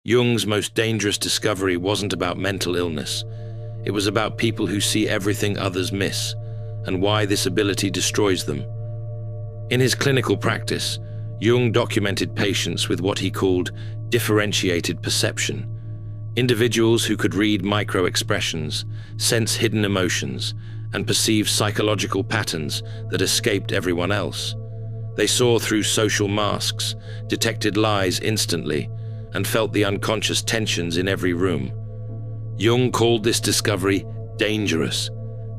Jung's most dangerous discovery wasn't about mental illness. It was about people who see everything others miss, and why this ability destroys them. In his clinical practice, Jung documented patients with what he called differentiated perception, individuals who could read micro-expressions, sense hidden emotions, and perceive psychological patterns that escaped everyone else. They saw through social masks, detected lies instantly, and felt the unconscious tensions in every room. Jung called this discovery dangerous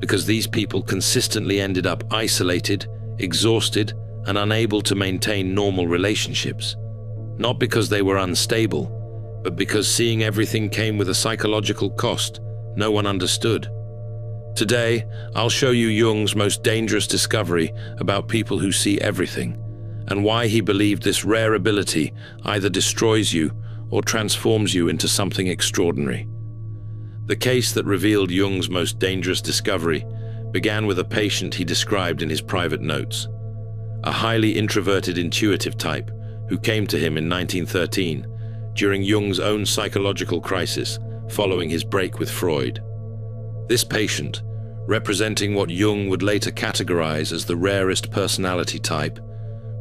because these people consistently ended up isolated, exhausted, and unable to maintain normal relationships. Not because they were unstable, but because seeing everything came with a psychological cost no one understood. Today, I'll show you Jung's most dangerous discovery about people who see everything, and why he believed this rare ability either destroys you or transforms you into something extraordinary. The case that revealed Jung's most dangerous discovery began with a patient he described in his private notes, a highly introverted intuitive type who came to him in 1913 during Jung's own psychological crisis following his break with Freud. This patient, representing what Jung would later categorize as the rarest personality type,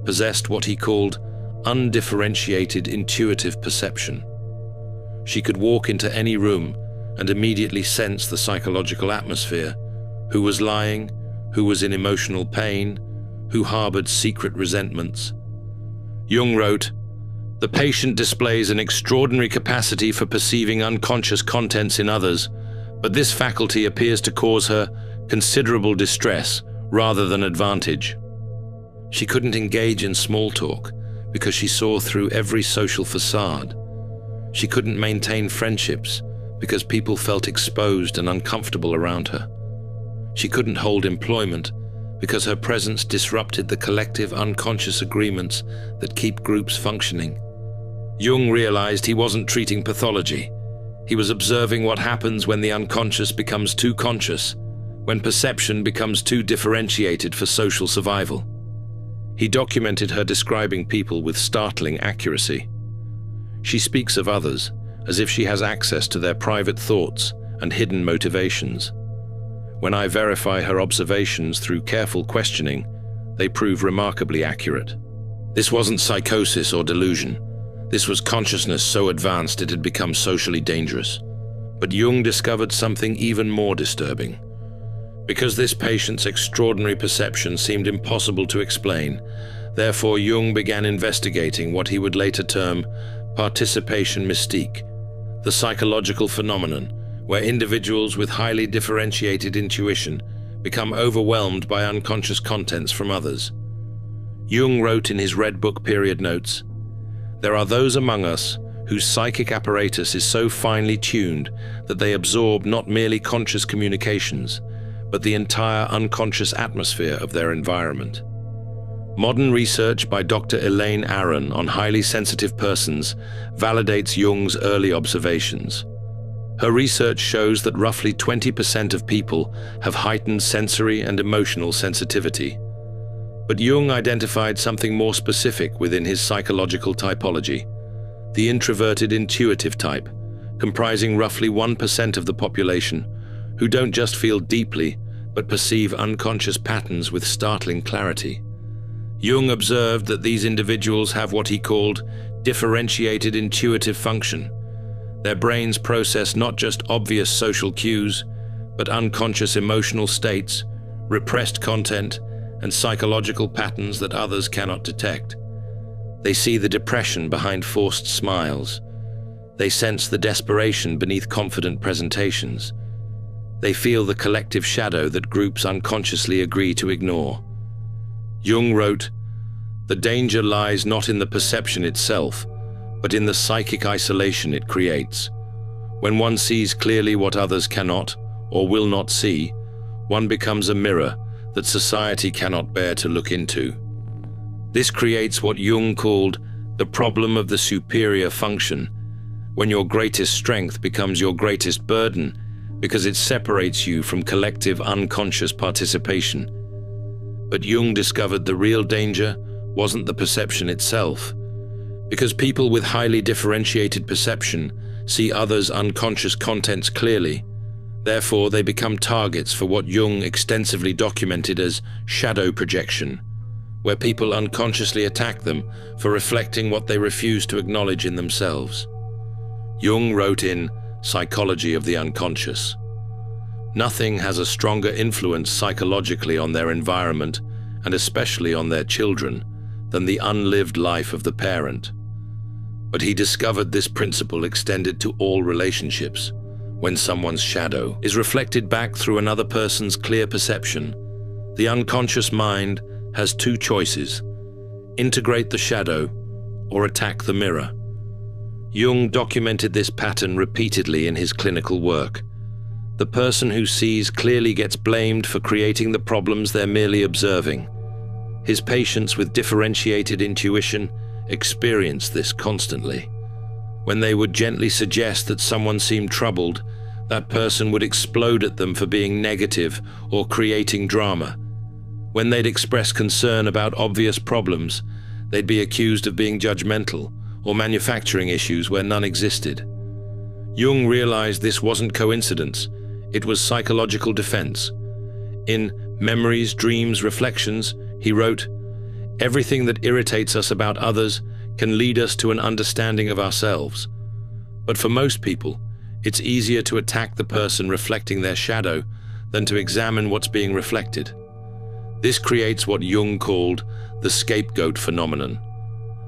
possessed what he called undifferentiated intuitive perception. She could walk into any room and immediately sense the psychological atmosphere, who was lying, who was in emotional pain, who harbored secret resentments. Jung wrote, "The patient displays an extraordinary capacity for perceiving unconscious contents in others, but this faculty appears to cause her considerable distress rather than advantage." She couldn't engage in small talk because she saw through every social facade. She couldn't maintain friendships because people felt exposed and uncomfortable around her. She couldn't hold employment because her presence disrupted the collective unconscious agreements that keep groups functioning. Jung realized he wasn't treating pathology. He was observing what happens when the unconscious becomes too conscious, when perception becomes too differentiated for social survival. He documented her describing people with startling accuracy. She speaks of others as if she has access to their private thoughts and hidden motivations. When I verify her observations through careful questioning, they prove remarkably accurate. This wasn't psychosis or delusion. This was consciousness so advanced it had become socially dangerous. But Jung discovered something even more disturbing. Because this patient's extraordinary perception seemed impossible to explain, therefore Jung began investigating what he would later term participation mystique, the psychological phenomenon where individuals with highly differentiated intuition become overwhelmed by unconscious contents from others. Jung wrote in his Red Book period notes, "There are those among us whose psychic apparatus is so finely tuned that they absorb not merely conscious communications, but the entire unconscious atmosphere of their environment." Modern research by Dr. Elaine Aron on highly sensitive persons validates Jung's early observations. Her research shows that roughly 20% of people have heightened sensory and emotional sensitivity. But Jung identified something more specific within his psychological typology, the introverted intuitive type, comprising roughly 1% of the population, who don't just feel deeply, but perceive unconscious patterns with startling clarity. Jung observed that these individuals have what he called differentiated intuitive function. Their brains process not just obvious social cues, but unconscious emotional states, repressed content, and psychological patterns that others cannot detect. They see the depression behind forced smiles. They sense the desperation beneath confident presentations. They feel the collective shadow that groups unconsciously agree to ignore. Jung wrote, "The danger lies not in the perception itself, but in the psychic isolation it creates. When one sees clearly what others cannot or will not see, one becomes a mirror that society cannot bear to look into." This creates what Jung called the problem of the superior function, when your greatest strength becomes your greatest burden because it separates you from collective unconscious participation. But Jung discovered the real danger wasn't the perception itself. Because people with highly differentiated perception see others' unconscious contents clearly, therefore they become targets for what Jung extensively documented as shadow projection, where people unconsciously attack them for reflecting what they refuse to acknowledge in themselves. Jung wrote in Psychology of the Unconscious, "Nothing has a stronger influence psychologically on their environment, and especially on their children, than the unlived life of the parent." But he discovered this principle extended to all relationships. When someone's shadow is reflected back through another person's clear perception, the unconscious mind has two choices: integrate the shadow or attack the mirror. Jung documented this pattern repeatedly in his clinical work. The person who sees clearly gets blamed for creating the problems they're merely observing. His patients with differentiated intuition experienced this constantly. When they would gently suggest that someone seemed troubled, that person would explode at them for being negative or creating drama. When they'd express concern about obvious problems, they'd be accused of being judgmental or manufacturing issues where none existed. Jung realized this wasn't coincidence, it was psychological defense. In Memories, Dreams, Reflections, he wrote, "Everything that irritates us about others can lead us to an understanding of ourselves. But for most people, it's easier to attack the person reflecting their shadow than to examine what's being reflected." This creates what Jung called the scapegoat phenomenon.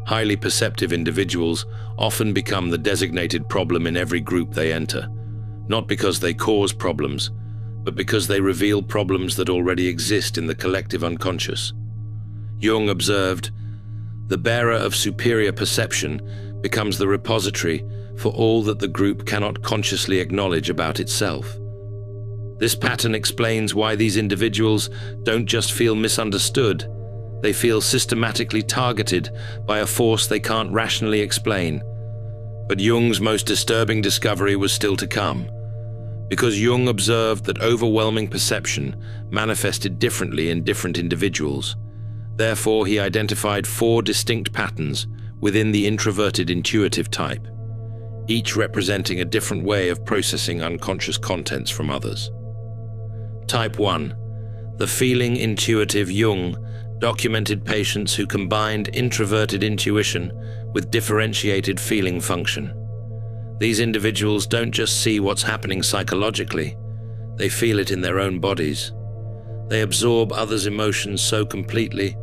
Highly perceptive individuals often become the designated problem in every group they enter, not because they cause problems, but because they reveal problems that already exist in the collective unconscious. Jung observed, "The bearer of superior perception becomes the repository for all that the group cannot consciously acknowledge about itself." This pattern explains why these individuals don't just feel misunderstood, they feel systematically targeted by a force they can't rationally explain. But Jung's most disturbing discovery was still to come, because Jung observed that overwhelming perception manifested differently in different individuals. Therefore, he identified 4 distinct patterns within the introverted intuitive type, each representing a different way of processing unconscious contents from others. Type 1. The feeling intuitive. Jung documented patients who combined introverted intuition with differentiated feeling function. These individuals don't just see what's happening psychologically, they feel it in their own bodies. They absorb others' emotions so completely,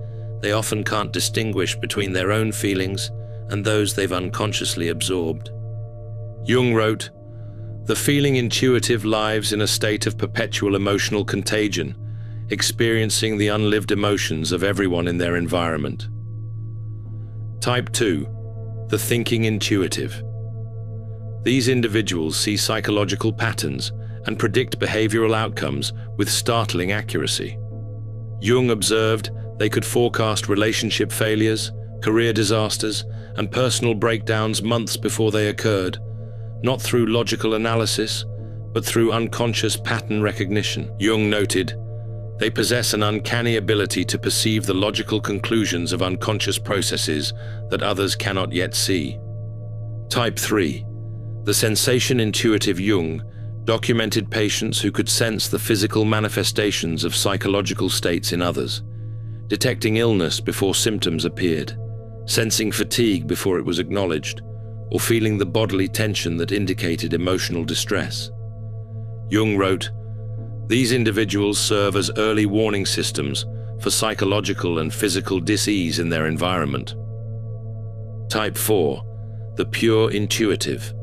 they often can't distinguish between their own feelings and those they've unconsciously absorbed. Jung wrote, "The feeling intuitive lives in a state of perpetual emotional contagion, experiencing the unlived emotions of everyone in their environment." Type 2. The thinking intuitive. These individuals see psychological patterns and predict behavioral outcomes with startling accuracy. Jung observed they could forecast relationship failures, career disasters, and personal breakdowns months before they occurred, not through logical analysis, but through unconscious pattern recognition. Jung noted, "They possess an uncanny ability to perceive the logical conclusions of unconscious processes that others cannot yet see." Type 3. The sensation intuitive. Jung documented patients who could sense the physical manifestations of psychological states in others, detecting illness before symptoms appeared, sensing fatigue before it was acknowledged, or feeling the bodily tension that indicated emotional distress. Jung wrote, "These individuals serve as early warning systems for psychological and physical dis-ease in their environment." Type 4. The pure intuitive.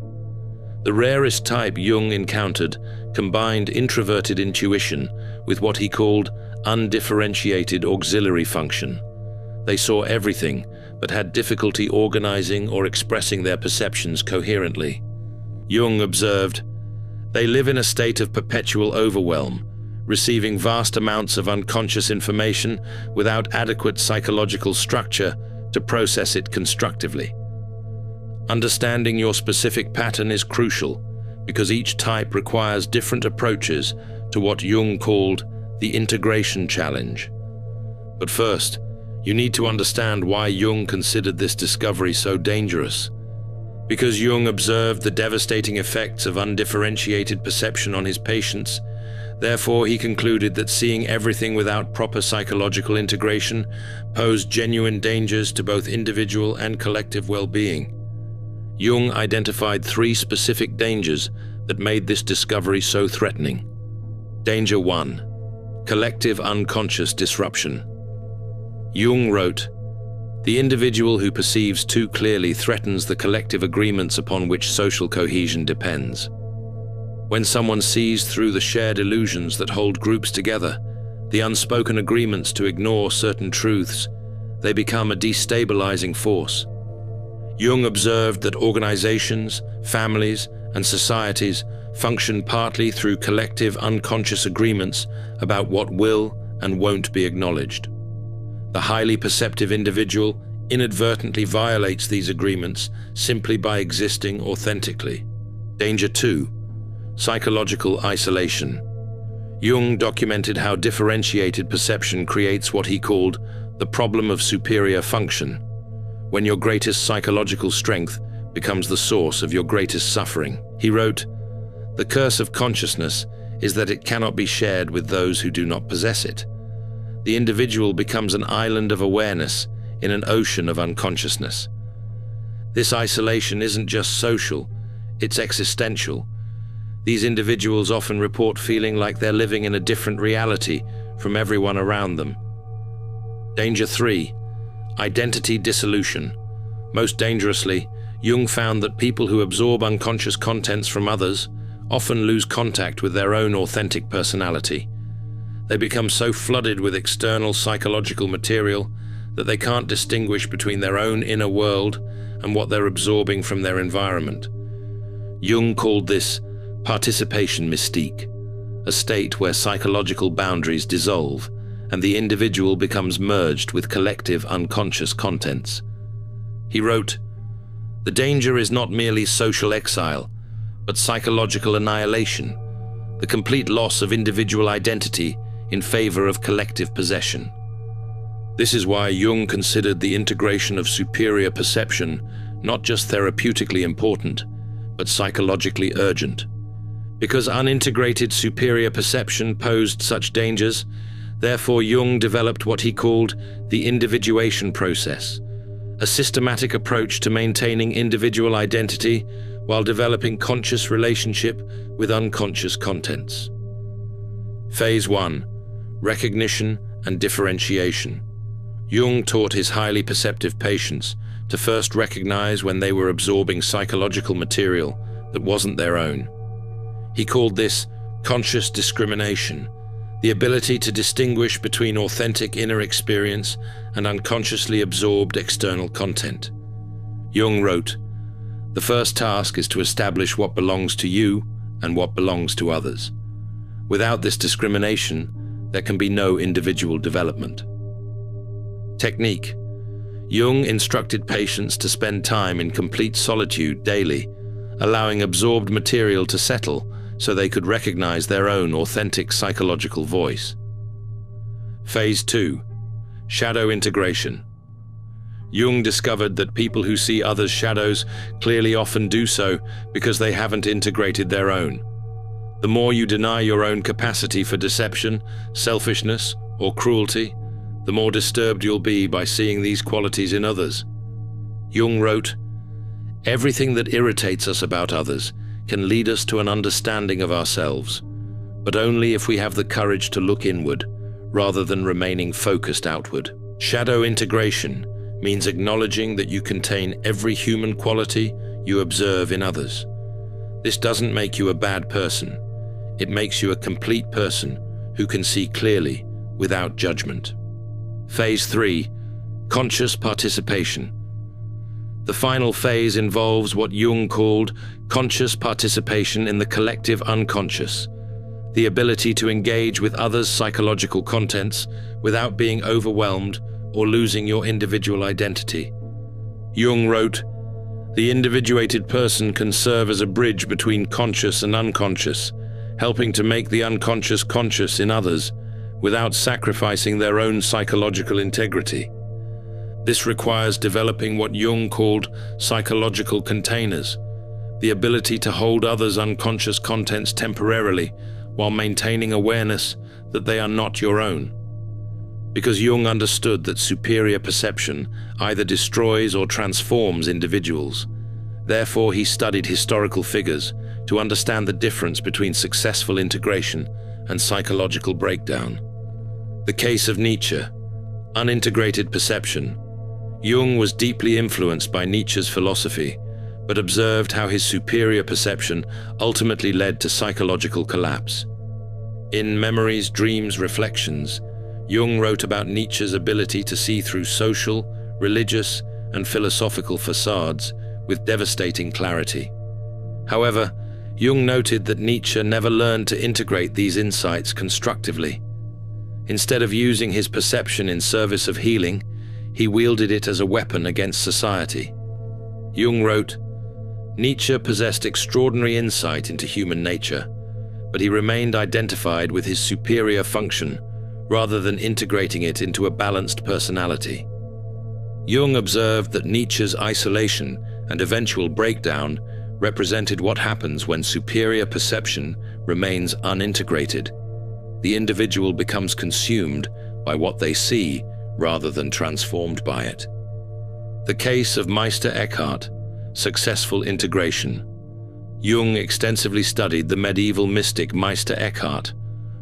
The rarest type Jung encountered combined introverted intuition with what he called undifferentiated auxiliary function. They saw everything, but had difficulty organizing or expressing their perceptions coherently. Jung observed, "They live in a state of perpetual overwhelm, receiving vast amounts of unconscious information without adequate psychological structure to process it constructively." Understanding your specific pattern is crucial, because each type requires different approaches to what Jung called the integration challenge. But first, You need to understand why Jung considered this discovery so dangerous. Because Jung observed the devastating effects of undifferentiated perception on his patients, therefore he concluded that seeing everything without proper psychological integration posed genuine dangers to both individual and collective well-being. Jung identified 3 specific dangers that made this discovery so threatening. Danger 1. Collective unconscious disruption. Jung wrote, "The individual who perceives too clearly threatens the collective agreements upon which social cohesion depends. When someone sees through the shared illusions that hold groups together, the unspoken agreements to ignore certain truths, they become a destabilizing force." Jung observed that organizations, families, and societies function partly through collective unconscious agreements about what will and won't be acknowledged. The highly perceptive individual inadvertently violates these agreements simply by existing authentically. Danger 2. Psychological isolation. Jung documented how differentiated perception creates what he called the problem of superior function, when your greatest psychological strength becomes the source of your greatest suffering. He wrote, "The curse of consciousness is that it cannot be shared with those who do not possess it. The individual becomes an island of awareness in an ocean of unconsciousness. This isolation isn't just social, it's existential. These individuals often report feeling like they're living in a different reality from everyone around them." Danger 3. Identity dissolution. Most dangerously, Jung found that people who absorb unconscious contents from others often lose contact with their own authentic personality. They become so flooded with external psychological material that they can't distinguish between their own inner world and what they're absorbing from their environment. Jung called this participation mystique, a state where psychological boundaries dissolve and the individual becomes merged with collective unconscious contents. He wrote, "The danger is not merely social exile, but psychological annihilation, the complete loss of individual identity in favor of collective possession." This is why Jung considered the integration of superior perception not just therapeutically important, but psychologically urgent. Because unintegrated superior perception posed such dangers, therefore Jung developed what he called the individuation process, a systematic approach to maintaining individual identity while developing conscious relationship with unconscious contents. Phase 1. Recognition and differentiation. Jung taught his highly perceptive patients to first recognize when they were absorbing psychological material that wasn't their own. He called this conscious discrimination, the ability to distinguish between authentic inner experience and unconsciously absorbed external content. Jung wrote, "The first task is to establish what belongs to you and what belongs to others. Without this discrimination, there can be no individual development." Technique. Jung instructed patients to spend time in complete solitude daily, allowing absorbed material to settle so they could recognize their own authentic psychological voice. Phase 2. Shadow integration. Jung discovered that people who see others' shadows clearly often do so because they haven't integrated their own. The more you deny your own capacity for deception, selfishness, or cruelty, the more disturbed you'll be by seeing these qualities in others. Jung wrote, "Everything that irritates us about others can lead us to an understanding of ourselves, but only if we have the courage to look inward, rather than remaining focused outward." Shadow integration means acknowledging that you contain every human quality you observe in others. This doesn't make you a bad person. It makes you a complete person who can see clearly without judgment. Phase 3. Conscious participation. The final phase involves what Jung called conscious participation in the collective unconscious, the ability to engage with others' psychological contents without being overwhelmed or losing your individual identity. Jung wrote, "The individuated person can serve as a bridge between conscious and unconscious, helping to make the unconscious conscious in others without sacrificing their own psychological integrity. This requires developing what Jung called psychological containers, the ability to hold others' unconscious contents temporarily while maintaining awareness that they are not your own. Because Jung understood that superior perception either destroys or transforms individuals, therefore he studied historical figures to understand the difference between successful integration and psychological breakdown. The case of Nietzsche, unintegrated perception. Jung was deeply influenced by Nietzsche's philosophy, but observed how his superior perception ultimately led to psychological collapse. In Memories, Dreams, Reflections, Jung wrote about Nietzsche's ability to see through social, religious, and philosophical facades with devastating clarity. However, Jung noted that Nietzsche never learned to integrate these insights constructively. Instead of using his perception in service of healing, he wielded it as a weapon against society. Jung wrote, "Nietzsche possessed extraordinary insight into human nature, but he remained identified with his superior function rather than integrating it into a balanced personality." Jung observed that Nietzsche's isolation and eventual breakdown represented what happens when superior perception remains unintegrated. The individual becomes consumed by what they see rather than transformed by it. The case of Meister Eckhart, successful integration. Jung extensively studied the medieval mystic Meister Eckhart,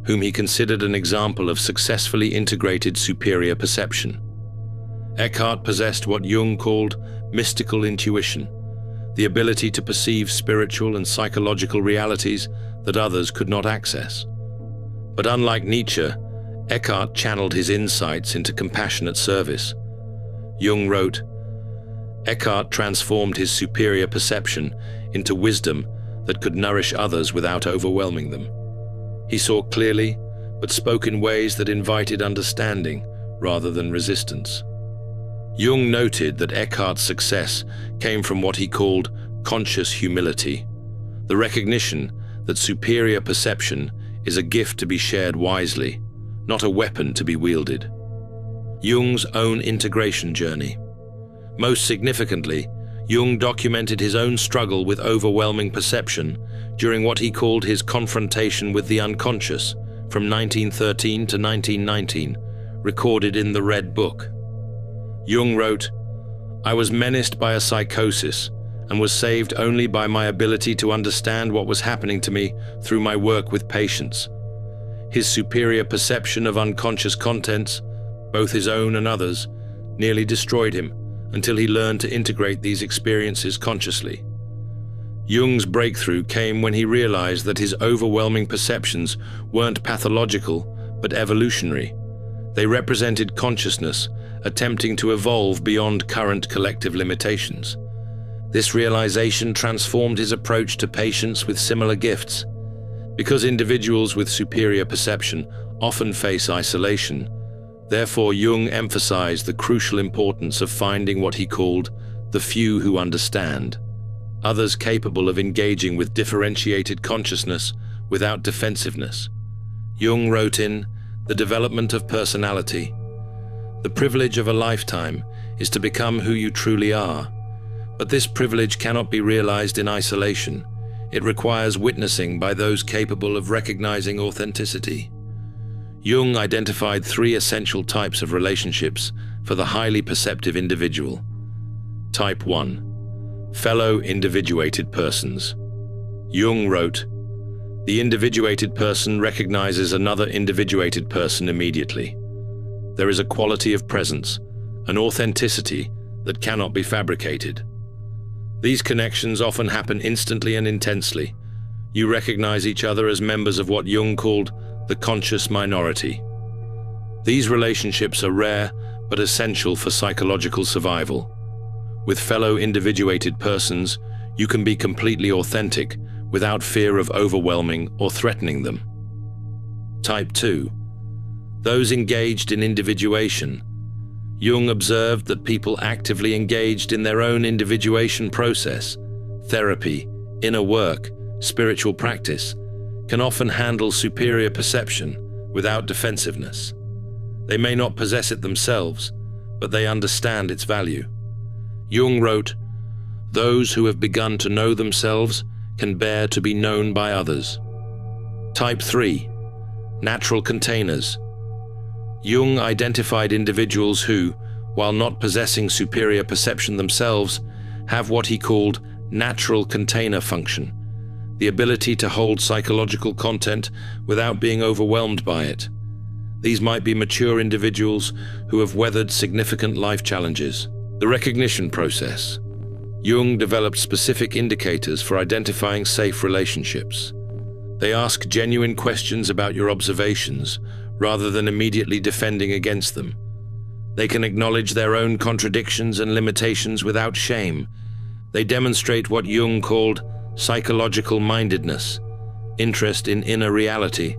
whom he considered an example of successfully integrated superior perception. Eckhart possessed what Jung called mystical intuition, the ability to perceive spiritual and psychological realities that others could not access. But unlike Nietzsche, Eckhart channeled his insights into compassionate service. Jung wrote, "Eckhart transformed his superior perception into wisdom that could nourish others without overwhelming them. He saw clearly, but spoke in ways that invited understanding rather than resistance." Jung noted that Eckhart's success came from what he called conscious humility, the recognition that superior perception is a gift to be shared wisely, not a weapon to be wielded. Jung's own integration journey. Most significantly, Jung documented his own struggle with overwhelming perception during what he called his confrontation with the unconscious from 1913 to 1919, recorded in the Red Book. Jung wrote, "I was menaced by a psychosis and was saved only by my ability to understand what was happening to me through my work with patients. His superior perception of unconscious contents, both his own and others, nearly destroyed him until he learned to integrate these experiences consciously." Jung's breakthrough came when he realized that his overwhelming perceptions weren't pathological, but evolutionary. They represented consciousness attempting to evolve beyond current collective limitations. This realization transformed his approach to patients with similar gifts. Because individuals with superior perception often face isolation, therefore Jung emphasized the crucial importance of finding what he called the few who understand, others capable of engaging with differentiated consciousness without defensiveness. Jung wrote in The Development of Personality, "The privilege of a lifetime is to become who you truly are, but this privilege cannot be realized in isolation. It requires witnessing by those capable of recognizing authenticity." Jung identified 3 essential types of relationships for the highly perceptive individual. Type 1. Fellow individuated persons. Jung wrote, "The individuated person recognizes another individuated person immediately. There is a quality of presence, an authenticity that cannot be fabricated. These connections often happen instantly and intensely. You recognize each other as members of what Jung called the conscious minority. These relationships are rare but essential for psychological survival. With fellow individuated persons, you can be completely authentic without fear of overwhelming or threatening them." Type 2. Those engaged in individuation. Jung observed that people actively engaged in their own individuation process, therapy, inner work, spiritual practice, can often handle superior perception without defensiveness. They may not possess it themselves, but they understand its value. Jung wrote, "Those who have begun to know themselves can bear to be known by others." Type 3. Natural containers. Jung identified individuals who, while not possessing superior perception themselves, have what he called natural container function, the ability to hold psychological content without being overwhelmed by it. These might be mature individuals who have weathered significant life challenges. The recognition process. Jung developed specific indicators for identifying safe relationships. They ask genuine questions about your observations, rather than immediately defending against them. They can acknowledge their own contradictions and limitations without shame. They demonstrate what Jung called psychological mindedness, interest in inner reality.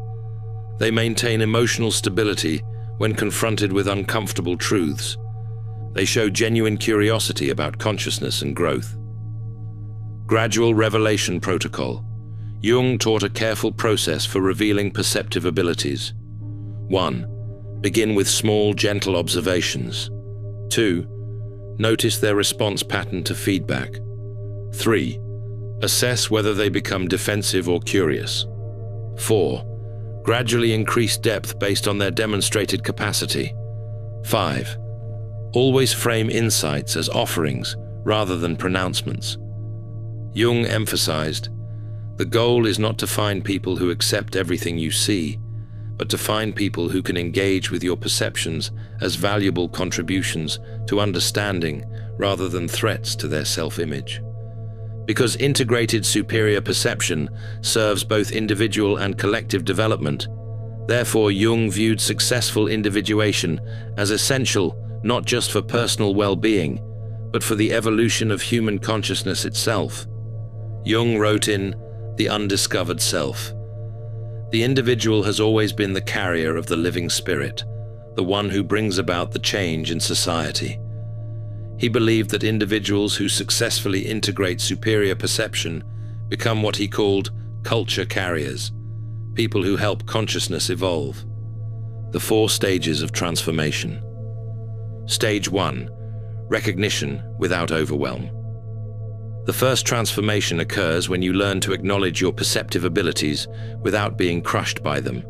They maintain emotional stability when confronted with uncomfortable truths. They show genuine curiosity about consciousness and growth. Gradual revelation protocol. Jung taught a careful process for revealing perceptive abilities. 1. Begin with small, gentle observations. 2. Notice their response pattern to feedback. 3. Assess whether they become defensive or curious. 4. Gradually increase depth based on their demonstrated capacity. 5. Always frame insights as offerings rather than pronouncements. Jung emphasized, the goal is not to find people who accept everything you see, but to find people who can engage with your perceptions as valuable contributions to understanding rather than threats to their self-image. Because integrated superior perception serves both individual and collective development, therefore Jung viewed successful individuation as essential not just for personal well-being, but for the evolution of human consciousness itself. Jung wrote in The Undiscovered Self, "The individual has always been the carrier of the living spirit, the one who brings about the change in society." He believed that individuals who successfully integrate superior perception become what he called culture carriers, people who help consciousness evolve. The 4 stages of transformation. Stage 1. Recognition without overwhelm. The first transformation occurs when you learn to acknowledge your perceptive abilities without being crushed by them.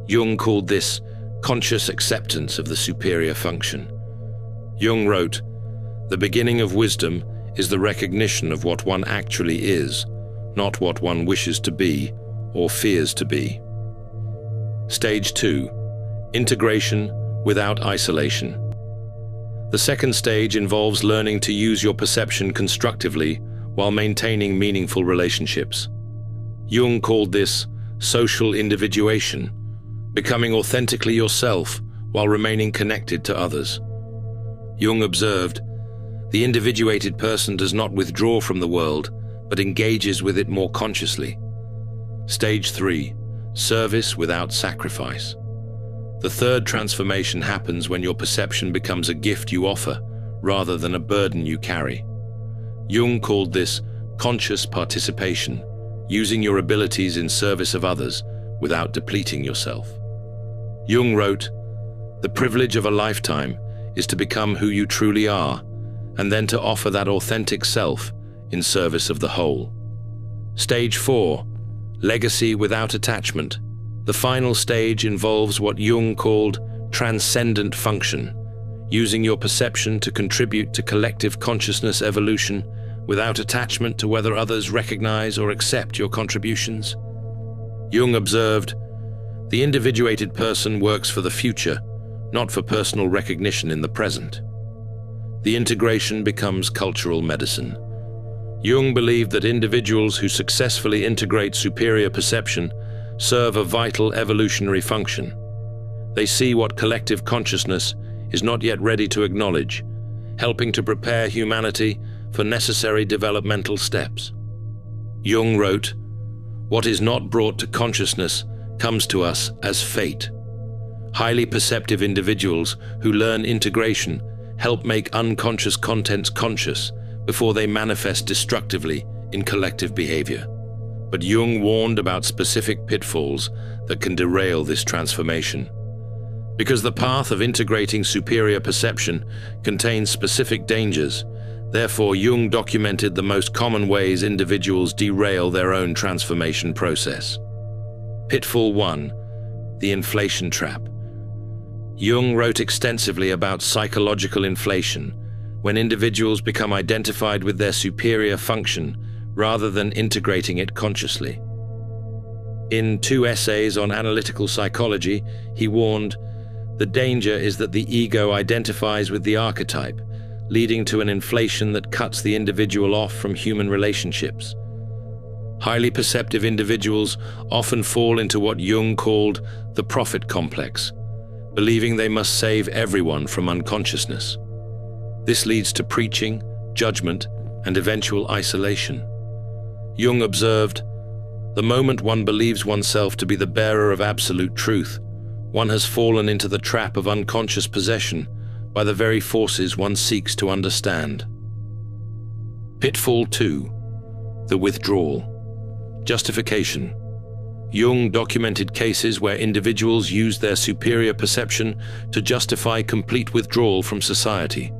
Jung called this conscious acceptance of the superior function. Jung wrote, "The beginning of wisdom is the recognition of what one actually is, not what one wishes to be or fears to be." Stage 2. Integration without isolation. The second stage involves learning to use your perception constructively while maintaining meaningful relationships. Jung called this social individuation, becoming authentically yourself while remaining connected to others. Jung observed, the individuated person does not withdraw from the world, but engages with it more consciously. Stage 3. Service without sacrifice. The third transformation happens when your perception becomes a gift you offer, rather than a burden you carry. Jung called this conscious participation, using your abilities in service of others without depleting yourself. Jung wrote, "The privilege of a lifetime is to become who you truly are, and then to offer that authentic self in service of the whole." Stage 4. Legacy without attachment. The final stage involves what Jung called transcendent function, using your perception to contribute to collective consciousness evolution without attachment to whether others recognize or accept your contributions. Jung observed, the individuated person works for the future, not for personal recognition in the present. The integration becomes cultural medicine. Jung believed that individuals who successfully integrate superior perception serve a vital evolutionary function. They see what collective consciousness is not yet ready to acknowledge, helping to prepare humanity for necessary developmental steps. Jung wrote, "What is not brought to consciousness comes to us as fate." Highly perceptive individuals who learn integration help make unconscious contents conscious before they manifest destructively in collective behavior. But Jung warned about specific pitfalls that can derail this transformation. Because the path of integrating superior perception contains specific dangers, therefore Jung documented the most common ways individuals derail their own transformation process. Pitfall 1. The inflation trap. Jung wrote extensively about psychological inflation, when individuals become identified with their superior function rather than integrating it consciously. In 2 essays on analytical psychology, he warned, "The danger is that the ego identifies with the archetype, leading to an inflation that cuts the individual off from human relationships." Highly perceptive individuals often fall into what Jung called the prophet complex, believing they must save everyone from unconsciousness. This leads to preaching, judgment, and eventual isolation. Jung observed, "The moment one believes oneself to be the bearer of absolute truth, one has fallen into the trap of unconscious possession by the very forces one seeks to understand." Pitfall 2. The withdrawal. Justification. Jung documented cases where individuals used their superior perception to justify complete withdrawal from society.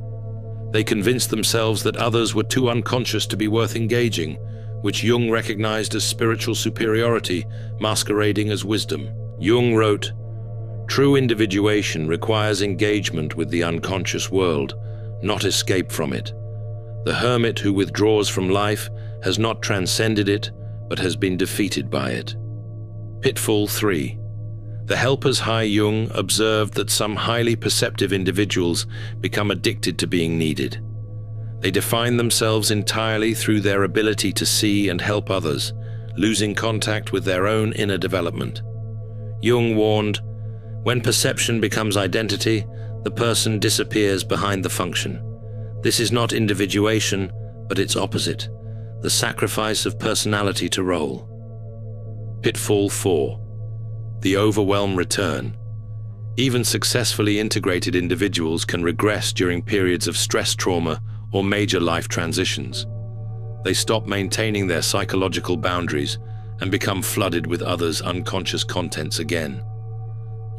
They convinced themselves that others were too unconscious to be worth engaging, which Jung recognized as spiritual superiority masquerading as wisdom. Jung wrote, "True individuation requires engagement with the unconscious world, not escape from it. The hermit who withdraws from life has not transcended it, but has been defeated by it." Pitfall 3. The helpers high. Jung observed that some highly perceptive individuals become addicted to being needed. They define themselves entirely through their ability to see and help others, losing contact with their own inner development. Jung warned, "When perception becomes identity, the person disappears behind the function. This is not individuation, but its opposite, the sacrifice of personality to role." Pitfall 4. The overwhelm return. Even successfully integrated individuals can regress during periods of stress trauma or major life transitions. They stop maintaining their psychological boundaries and become flooded with others' unconscious contents again.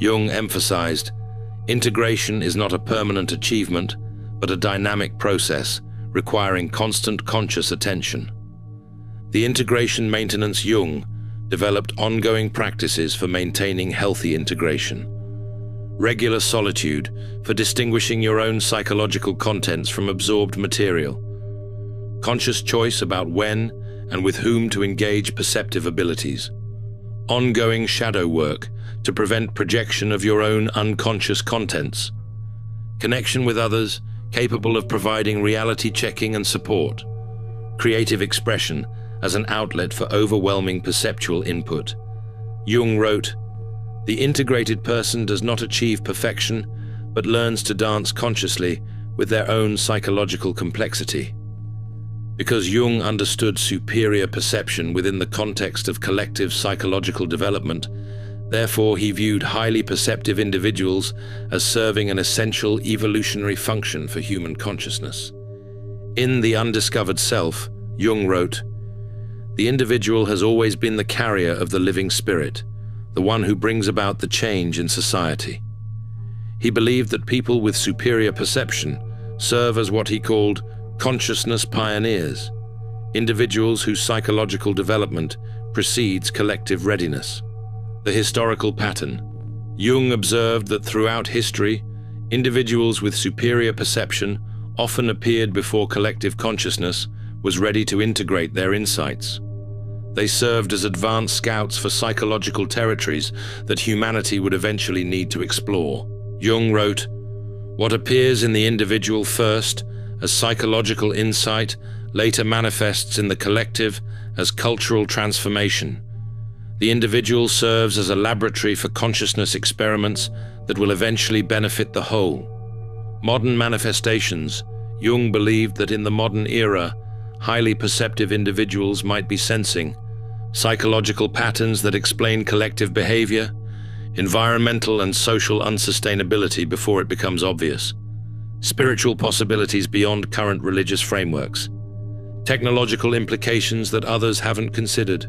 Jung emphasized, integration is not a permanent achievement, but a dynamic process requiring constant conscious attention. The integration maintenance Jung developed ongoing practices for maintaining healthy integration. Regular solitude for distinguishing your own psychological contents from absorbed material. Conscious choice about when and with whom to engage perceptive abilities. Ongoing shadow work to prevent projection of your own unconscious contents. Connection with others capable of providing reality checking and support. Creative expression as an outlet for overwhelming perceptual input. Jung wrote, "The integrated person does not achieve perfection, but learns to dance consciously with their own psychological complexity." Because Jung understood superior perception within the context of collective psychological development, therefore he viewed highly perceptive individuals as serving an essential evolutionary function for human consciousness. In The Undiscovered Self, Jung wrote, "The individual has always been the carrier of the living spirit, the one who brings about the change in society." He believed that people with superior perception serve as what he called consciousness pioneers, individuals whose psychological development precedes collective readiness. The historical pattern. Jung observed that throughout history, individuals with superior perception often appeared before collective consciousness was ready to integrate their insights. They served as advanced scouts for psychological territories that humanity would eventually need to explore. Jung wrote, "What appears in the individual first as psychological insight later manifests in the collective as cultural transformation. The individual serves as a laboratory for consciousness experiments that will eventually benefit the whole." Modern manifestations. Jung believed that in the modern era, highly perceptive individuals might be sensing psychological patterns that explain collective behavior, environmental and social unsustainability before it becomes obvious, spiritual possibilities beyond current religious frameworks, technological implications that others haven't considered,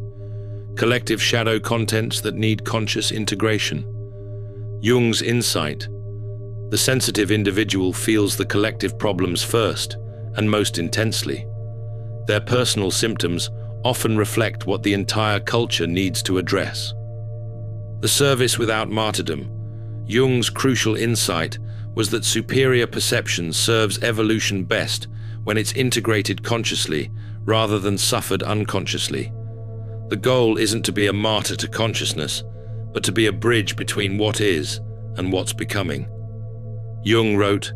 collective shadow contents that need conscious integration. Jung's insight: the sensitive individual feels the collective problems first and most intensely. Their personal symptoms often reflect what the entire culture needs to address. The service without martyrdom. Jung's crucial insight was that superior perception serves evolution best when it's integrated consciously rather than suffered unconsciously. The goal isn't to be a martyr to consciousness, but to be a bridge between what is and what's becoming. Jung wrote,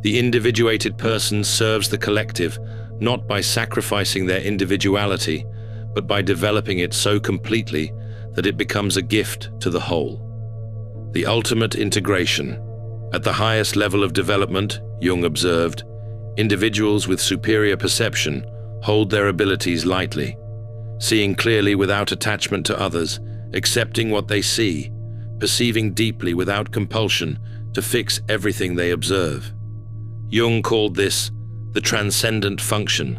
"The individuated person serves the collective not by sacrificing their individuality, but by developing it so completely that it becomes a gift to the whole." The ultimate integration. At the highest level of development, Jung observed, individuals with superior perception hold their abilities lightly, seeing clearly without attachment to others, accepting what they see, perceiving deeply without compulsion to fix everything they observe. Jung called this the transcendent function,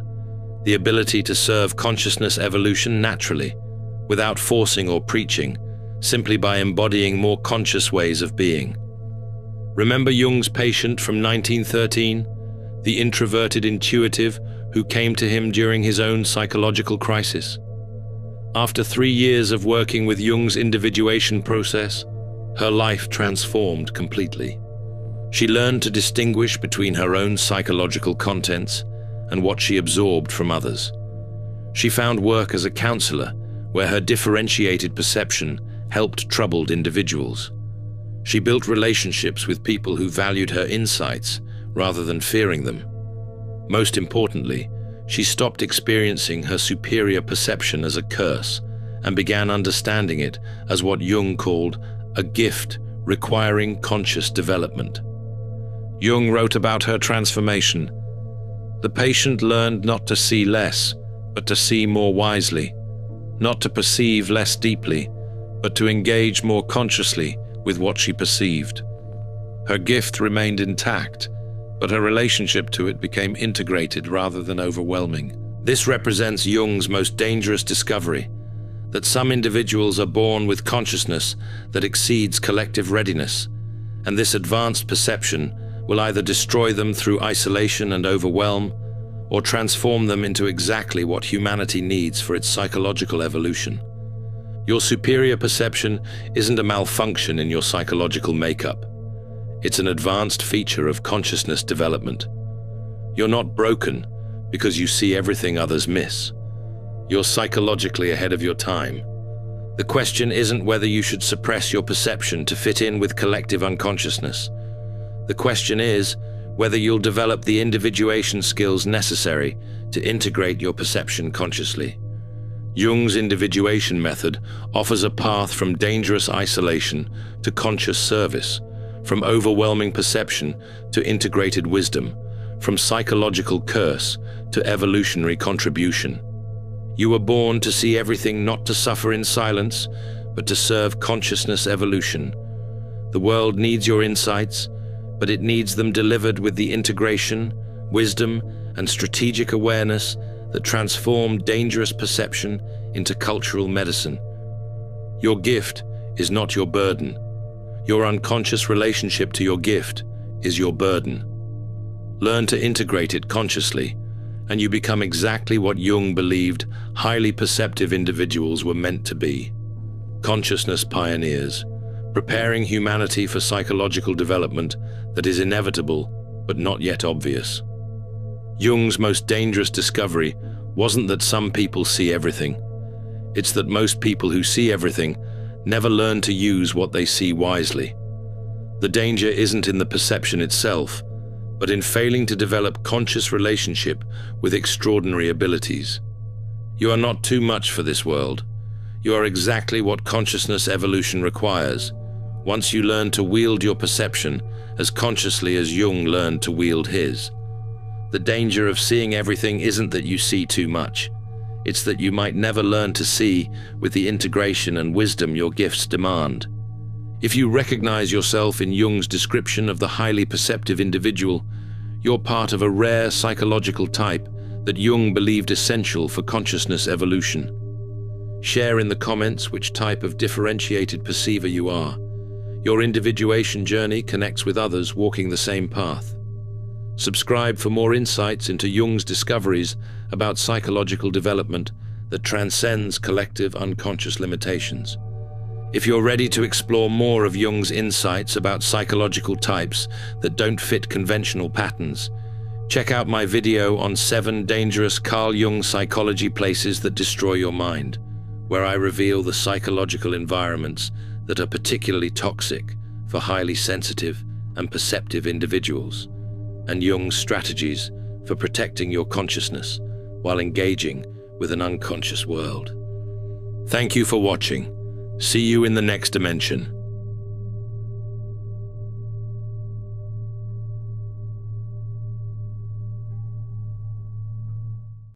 the ability to serve consciousness evolution naturally, without forcing or preaching, simply by embodying more conscious ways of being. Remember Jung's patient from 1913, the introverted intuitive who came to him during his own psychological crisis? After 3 years of working with Jung's individuation process, her life transformed completely. She learned to distinguish between her own psychological contents and what she absorbed from others. She found work as a counselor where her differentiated perception helped troubled individuals. She built relationships with people who valued her insights rather than fearing them. Most importantly, she stopped experiencing her superior perception as a curse and began understanding it as what Jung called a gift requiring conscious development. Jung wrote about her transformation. The patient learned not to see less, but to see more wisely, not to perceive less deeply, but to engage more consciously with what she perceived. Her gift remained intact, but her relationship to it became integrated rather than overwhelming. This represents Jung's most dangerous discovery, that some individuals are born with consciousness that exceeds collective readiness, and this advanced perception will either destroy them through isolation and overwhelm, or transform them into exactly what humanity needs for its psychological evolution. Your superior perception isn't a malfunction in your psychological makeup. It's an advanced feature of consciousness development. You're not broken because you see everything others miss. You're psychologically ahead of your time. The question isn't whether you should suppress your perception to fit in with collective unconsciousness. The question is whether you'll develop the individuation skills necessary to integrate your perception consciously. Jung's individuation method offers a path from dangerous isolation to conscious service, from overwhelming perception to integrated wisdom, from psychological curse to evolutionary contribution. You were born to see everything, not to suffer in silence, but to serve consciousness evolution. The world needs your insights, but it needs them delivered with the integration, wisdom, and strategic awareness that transform dangerous perception into cultural medicine. Your gift is not your burden. Your unconscious relationship to your gift is your burden. Learn to integrate it consciously, and you become exactly what Jung believed highly perceptive individuals were meant to be. Consciousness pioneers, preparing humanity for psychological development that is inevitable but not yet obvious. Jung's most dangerous discovery wasn't that some people see everything. It's that most people who see everything never learn to use what they see wisely. The danger isn't in the perception itself, but in failing to develop conscious relationship with extraordinary abilities. You are not too much for this world. You are exactly what consciousness evolution requires, once you learn to wield your perception as consciously as Jung learned to wield his. The danger of seeing everything isn't that you see too much. It's that you might never learn to see with the integration and wisdom your gifts demand. If you recognize yourself in Jung's description of the highly perceptive individual, you're part of a rare psychological type that Jung believed essential for consciousness evolution. Share in the comments which type of differentiated perceiver you are. Your individuation journey connects with others walking the same path. Subscribe for more insights into Jung's discoveries about psychological development that transcends collective unconscious limitations. If you're ready to explore more of Jung's insights about psychological types that don't fit conventional patterns, check out my video on 7 dangerous Carl Jung psychology places that destroy your mind, where I reveal the psychological environments that are particularly toxic for highly sensitive and perceptive individuals, and Jung's strategies for protecting your consciousness while engaging with an unconscious world. Thank you for watching. See you in the next dimension.